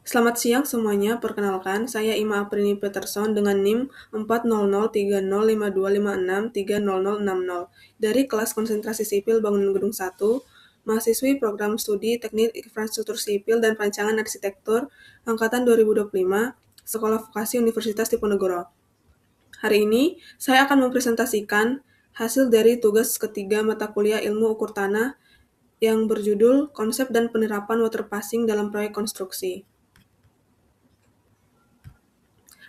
Selamat siang semuanya, perkenalkan, saya Ima Aprini Peterson dengan NIM 400305256300060 dari kelas konsentrasi sipil bangunan gedung 1, mahasiswi program studi teknik infrastruktur sipil dan perancangan arsitektur angkatan 2025, Sekolah Vokasi Universitas Diponegoro. Hari ini, saya akan mempresentasikan hasil dari tugas ketiga mata kuliah ilmu ukur tanah yang berjudul Konsep dan Penerapan Water Passing dalam Proyek Konstruksi.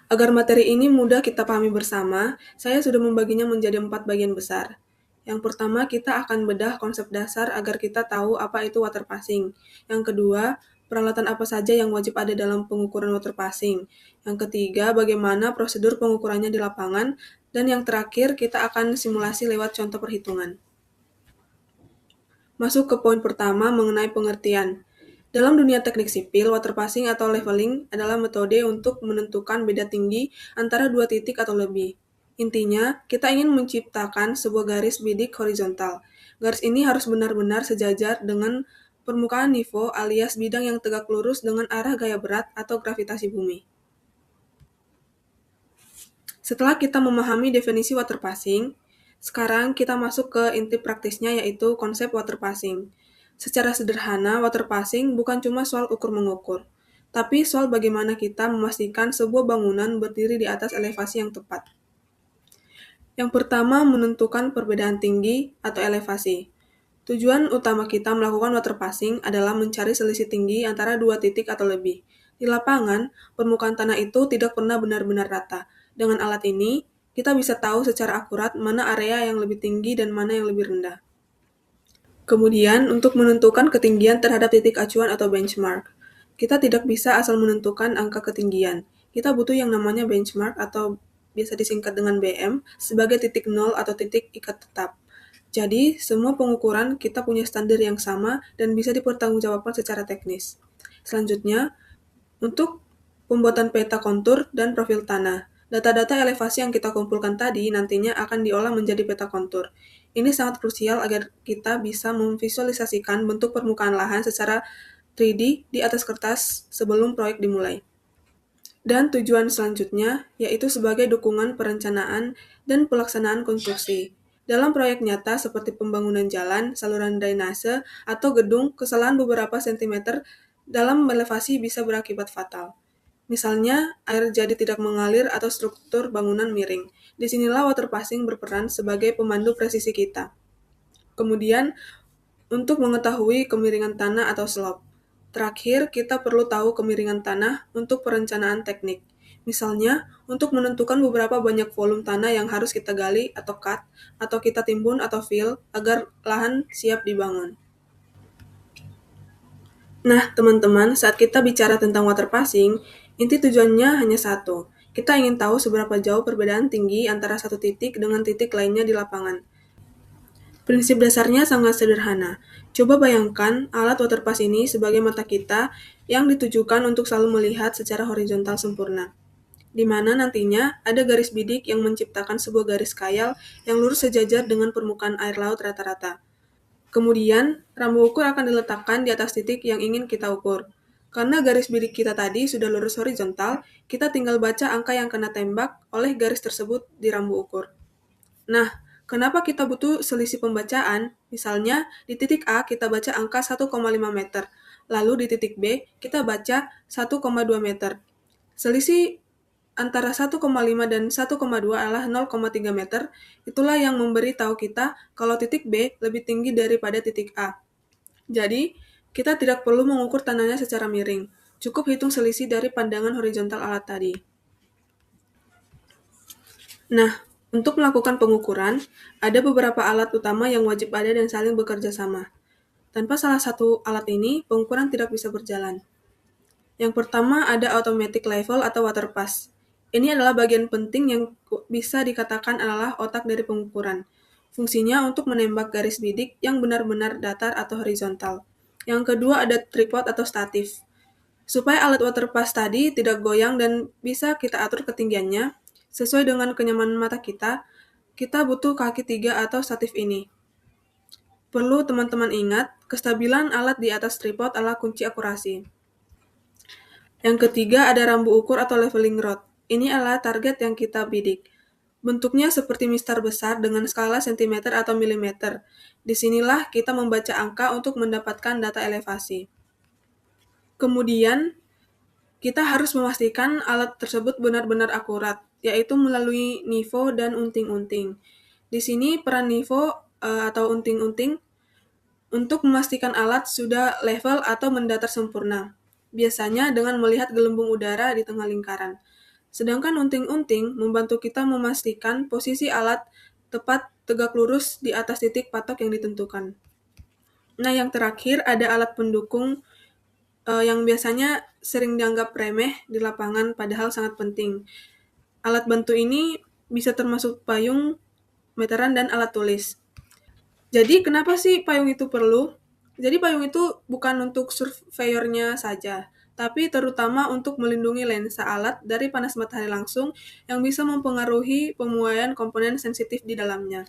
Agar materi ini mudah kita pahami bersama, saya sudah membaginya menjadi 4 bagian besar. Yang pertama, kita akan bedah konsep dasar agar kita tahu apa itu water passing. Yang kedua, peralatan apa saja yang wajib ada dalam pengukuran water passing. Yang ketiga, bagaimana prosedur pengukurannya di lapangan. Dan yang terakhir, kita akan simulasi lewat contoh perhitungan. Masuk ke poin pertama mengenai pengertian. Dalam dunia teknik sipil, water passing atau leveling adalah metode untuk menentukan beda tinggi antara dua titik atau lebih. Intinya, kita ingin menciptakan sebuah garis bidik horizontal. Garis ini harus benar-benar sejajar dengan permukaan nivou alias bidang yang tegak lurus dengan arah gaya berat atau gravitasi bumi. Setelah kita memahami definisi water passing, sekarang kita masuk ke inti praktisnya yaitu konsep water passing. Secara sederhana, water passing bukan cuma soal ukur-mengukur, tapi soal bagaimana kita memastikan sebuah bangunan berdiri di atas elevasi yang tepat. Yang pertama, menentukan perbedaan tinggi atau elevasi. Tujuan utama kita melakukan water passing adalah mencari selisih tinggi antara dua titik atau lebih. Di lapangan, permukaan tanah itu tidak pernah benar-benar rata. Dengan alat ini, kita bisa tahu secara akurat mana area yang lebih tinggi dan mana yang lebih rendah. Kemudian, untuk menentukan ketinggian terhadap titik acuan atau benchmark, kita tidak bisa asal menentukan angka ketinggian. Kita butuh yang namanya benchmark atau biasa disingkat dengan BM sebagai titik nol atau titik ikat tetap. Jadi, semua pengukuran kita punya standar yang sama dan bisa dipertanggungjawabkan secara teknis. Selanjutnya, untuk pembuatan peta kontur dan profil tanah. Data-data elevasi yang kita kumpulkan tadi nantinya akan diolah menjadi peta kontur. Ini sangat krusial agar kita bisa memvisualisasikan bentuk permukaan lahan secara 3D di atas kertas sebelum proyek dimulai. Dan tujuan selanjutnya yaitu sebagai dukungan perencanaan dan pelaksanaan konstruksi. Dalam proyek nyata seperti pembangunan jalan, saluran drainase, atau gedung, kesalahan beberapa sentimeter dalam elevasi bisa berakibat fatal. Misalnya, air jadi tidak mengalir atau struktur bangunan miring. Disinilah water passing berperan sebagai pemandu presisi kita. Kemudian, untuk mengetahui kemiringan tanah atau slope. Terakhir, kita perlu tahu kemiringan tanah untuk perencanaan teknik. Misalnya, untuk menentukan beberapa banyak volume tanah yang harus kita gali atau cut, atau kita timbun atau fill agar lahan siap dibangun. Nah, teman-teman, saat kita bicara tentang water passing, inti tujuannya hanya satu. Kita ingin tahu seberapa jauh perbedaan tinggi antara satu titik dengan titik lainnya di lapangan. Prinsip dasarnya sangat sederhana. Coba bayangkan alat water pass ini sebagai mata kita yang ditujukan untuk selalu melihat secara horizontal sempurna, di mana nantinya ada garis bidik yang menciptakan sebuah garis kayal yang lurus sejajar dengan permukaan air laut rata-rata. Kemudian, rambu ukur akan diletakkan di atas titik yang ingin kita ukur. Karena garis bidik kita tadi sudah lurus horizontal, kita tinggal baca angka yang kena tembak oleh garis tersebut di rambu ukur. Nah, kenapa kita butuh selisih pembacaan? Misalnya, di titik A kita baca angka 1,5 meter, lalu di titik B kita baca 1,2 meter. Selisih antara 1,5 dan 1,2 adalah 0,3 meter, itulah yang memberi tahu kita kalau titik B lebih tinggi daripada titik A. Jadi, kita tidak perlu mengukur tanahnya secara miring, cukup hitung selisih dari pandangan horizontal alat tadi. Nah, untuk melakukan pengukuran, ada beberapa alat utama yang wajib ada dan saling bekerja sama. Tanpa salah satu alat ini, pengukuran tidak bisa berjalan. Yang pertama ada automatic level atau water pass. Ini adalah bagian penting yang bisa dikatakan adalah otak dari pengukuran. Fungsinya untuk menembak garis bidik yang benar-benar datar atau horizontal. Yang kedua ada tripod atau statif. Supaya alat water pass tadi tidak goyang dan bisa kita atur ketinggiannya, sesuai dengan kenyamanan mata kita butuh kaki 3 atau statif ini. Perlu teman-teman ingat, kestabilan alat di atas tripod adalah kunci akurasi. Yang ketiga ada rambu ukur atau leveling rod. Ini adalah target yang kita bidik. Bentuknya seperti mistar besar dengan skala sentimeter atau milimeter. Disinilah kita membaca angka untuk mendapatkan data elevasi. Kemudian, kita harus memastikan alat tersebut benar-benar akurat, yaitu melalui nifo dan unting-unting. Di sini peran nifo atau unting-unting untuk memastikan alat sudah level atau mendatar sempurna, biasanya dengan melihat gelembung udara di tengah lingkaran. Sedangkan unting-unting membantu kita memastikan posisi alat tepat tegak lurus di atas titik patok yang ditentukan. Nah, yang terakhir ada alat pendukung yang biasanya sering dianggap remeh di lapangan padahal sangat penting. Alat bantu ini bisa termasuk payung, meteran, dan alat tulis. Jadi kenapa sih payung itu perlu? Jadi payung itu bukan untuk surveyornya saja, tapi terutama untuk melindungi lensa alat dari panas matahari langsung yang bisa mempengaruhi pemuaian komponen sensitif di dalamnya.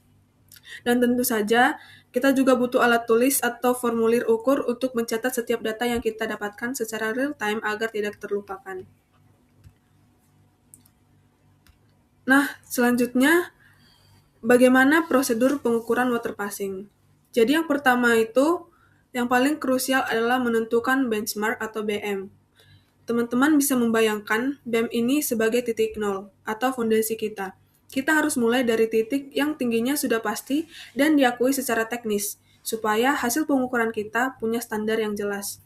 Dan tentu saja, kita juga butuh alat tulis atau formulir ukur untuk mencatat setiap data yang kita dapatkan secara real time agar tidak terlupakan. Nah, selanjutnya, bagaimana prosedur pengukuran water passing? Jadi yang pertama itu, yang paling krusial adalah menentukan benchmark atau BM. Teman-teman bisa membayangkan BM ini sebagai titik nol atau fondasi kita. Kita harus mulai dari titik yang tingginya sudah pasti dan diakui secara teknis, supaya hasil pengukuran kita punya standar yang jelas.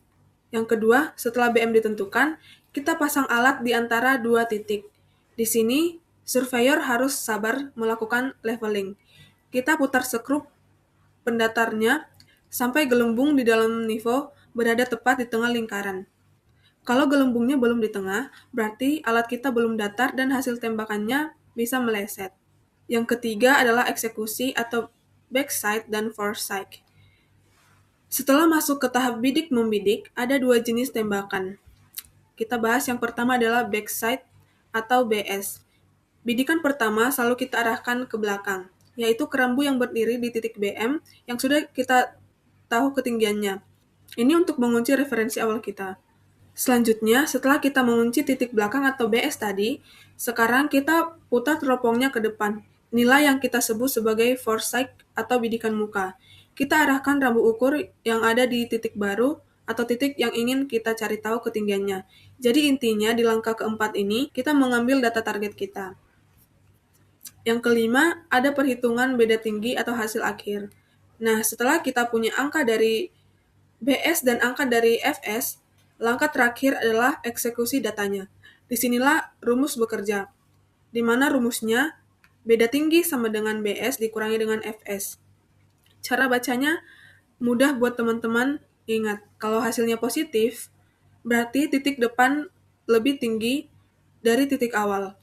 Yang kedua, setelah BM ditentukan, kita pasang alat di antara dua titik. Di sini, surveyor harus sabar melakukan leveling. Kita putar skrup pendatarnya sampai gelembung di dalam nifo berada tepat di tengah lingkaran. Kalau gelembungnya belum di tengah, berarti alat kita belum datar dan hasil tembakannya bisa meleset. Yang ketiga adalah eksekusi atau backside dan foresight. Setelah masuk ke tahap bidik-membidik, ada dua jenis tembakan. Kita bahas yang pertama adalah backside atau BS. Bidikan pertama selalu kita arahkan ke belakang, yaitu kerambu yang berdiri di titik BM yang sudah kita tahu ketinggiannya. Ini untuk mengunci referensi awal kita. Selanjutnya, setelah kita mengunci titik belakang atau BS tadi, sekarang kita putar teropongnya ke depan. Inilah yang kita sebut sebagai foresight atau bidikan muka. Kita arahkan rambu ukur yang ada di titik baru atau titik yang ingin kita cari tahu ketinggiannya. Jadi intinya di langkah keempat ini, kita mengambil data target kita. Yang kelima, ada perhitungan beda tinggi atau hasil akhir. Nah, setelah kita punya angka dari BS dan angka dari FS, langkah terakhir adalah eksekusi datanya. Disinilah rumus bekerja, di mana rumusnya beda tinggi sama dengan BS dikurangi dengan FS. Cara bacanya mudah buat teman-teman ingat. Kalau hasilnya positif, berarti titik depan lebih tinggi dari titik awal.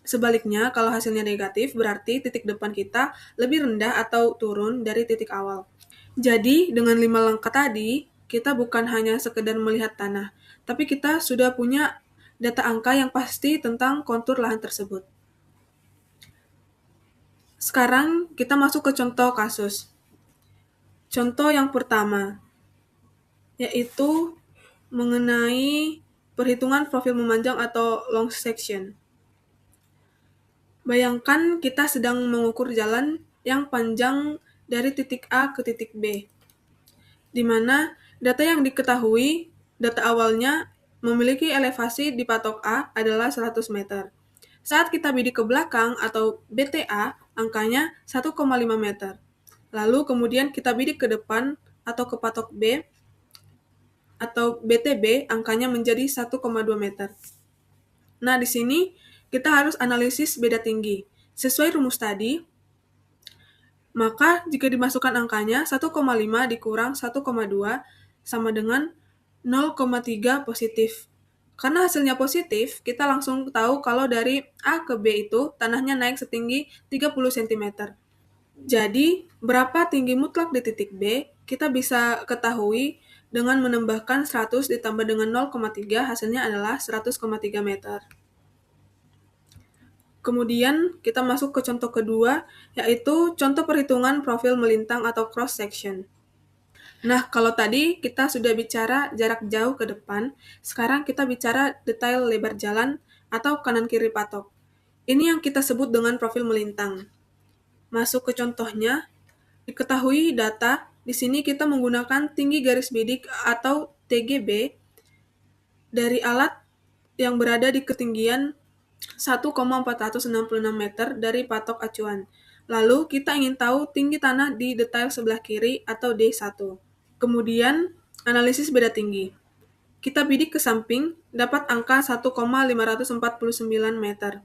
Sebaliknya, kalau hasilnya negatif, berarti titik depan kita lebih rendah atau turun dari titik awal. Jadi, dengan 5 langkah tadi, kita bukan hanya sekedar melihat tanah, tapi kita sudah punya data angka yang pasti tentang kontur lahan tersebut. Sekarang, kita masuk ke contoh kasus. Contoh yang pertama, yaitu mengenai perhitungan profil memanjang atau long section. Bayangkan kita sedang mengukur jalan yang panjang dari titik A ke titik B, di mana data yang diketahui, data awalnya memiliki elevasi di patok A adalah 100 meter. Saat kita bidik ke belakang atau BTA, angkanya 1,5 meter. Lalu kemudian kita bidik ke depan atau ke patok B atau BTB, angkanya menjadi 1,2 meter. Nah, di sini kita harus analisis beda tinggi. Sesuai rumus tadi, maka jika dimasukkan angkanya 1,5 dikurang 1,2 sama dengan 0,3 positif. Karena hasilnya positif, kita langsung tahu kalau dari A ke B itu tanahnya naik setinggi 30 cm. Jadi, berapa tinggi mutlak di titik B, kita bisa ketahui dengan menambahkan 100 ditambah dengan 0,3, hasilnya adalah 100,3 meter. Kemudian kita masuk ke contoh kedua, yaitu contoh perhitungan profil melintang atau cross section. Nah, kalau tadi kita sudah bicara jarak jauh ke depan, sekarang kita bicara detail lebar jalan atau kanan-kiri patok. Ini yang kita sebut dengan profil melintang. Masuk ke contohnya, diketahui data, di sini kita menggunakan tinggi garis bidik atau TGB dari alat yang berada di ketinggian 1,466 meter dari patok acuan. Lalu kita ingin tahu tinggi tanah di detail sebelah kiri atau D1. Kemudian, analisis beda tinggi. Kita bidik ke samping, dapat angka 1,549 meter.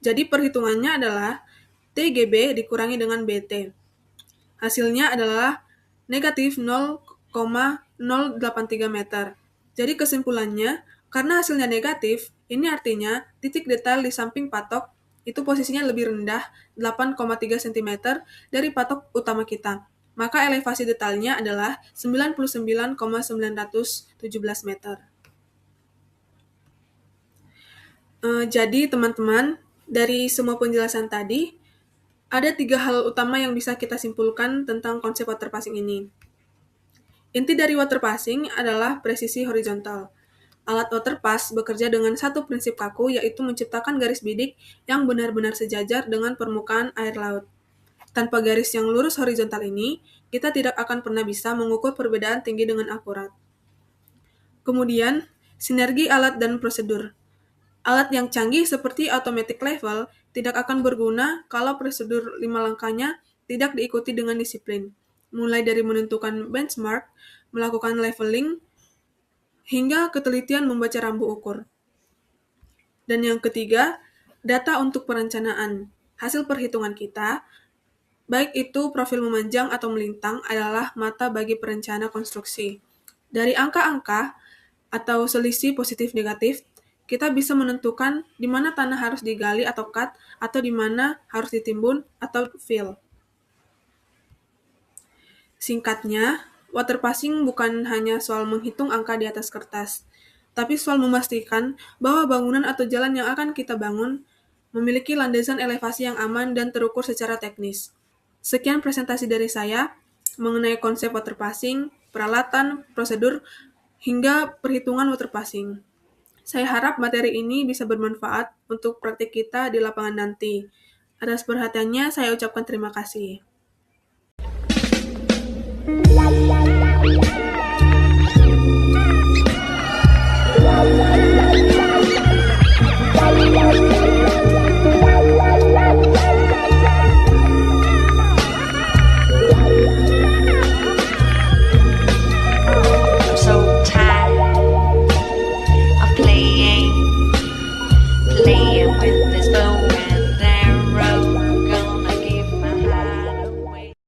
Jadi perhitungannya adalah TGB dikurangi dengan BT. Hasilnya adalah negatif 0,083 meter. Jadi kesimpulannya, karena hasilnya negatif, ini artinya titik detail di samping patok itu posisinya lebih rendah 8,3 cm dari patok utama kita. Maka elevasi detailnya adalah 99,917 meter. Jadi teman-teman, dari semua penjelasan tadi, ada 3 hal utama yang bisa kita simpulkan tentang konsep water passing ini. Inti dari water passing adalah presisi horizontal. Alat water pass bekerja dengan satu prinsip kaku, yaitu menciptakan garis bidik yang benar-benar sejajar dengan permukaan air laut. Tanpa garis yang lurus horizontal ini, kita tidak akan pernah bisa mengukur perbedaan tinggi dengan akurat. Kemudian, sinergi alat dan prosedur. Alat yang canggih seperti automatic level tidak akan berguna kalau prosedur 5 langkahnya tidak diikuti dengan disiplin, mulai dari menentukan benchmark, melakukan leveling, hingga ketelitian membaca rambu ukur. Dan yang ketiga, data untuk perencanaan. Hasil perhitungan kita, baik itu profil memanjang atau melintang, adalah mata bagi perencana konstruksi. Dari angka-angka atau selisih positif-negatif, kita bisa menentukan di mana tanah harus digali atau cut, atau di mana harus ditimbun atau fill. Singkatnya, water passing bukan hanya soal menghitung angka di atas kertas, tapi soal memastikan bahwa bangunan atau jalan yang akan kita bangun memiliki landasan elevasi yang aman dan terukur secara teknis. Sekian presentasi dari saya mengenai konsep water passing, peralatan, prosedur, hingga perhitungan water passing. Saya harap materi ini bisa bermanfaat untuk praktik kita di lapangan nanti. Atas perhatiannya, saya ucapkan terima kasih.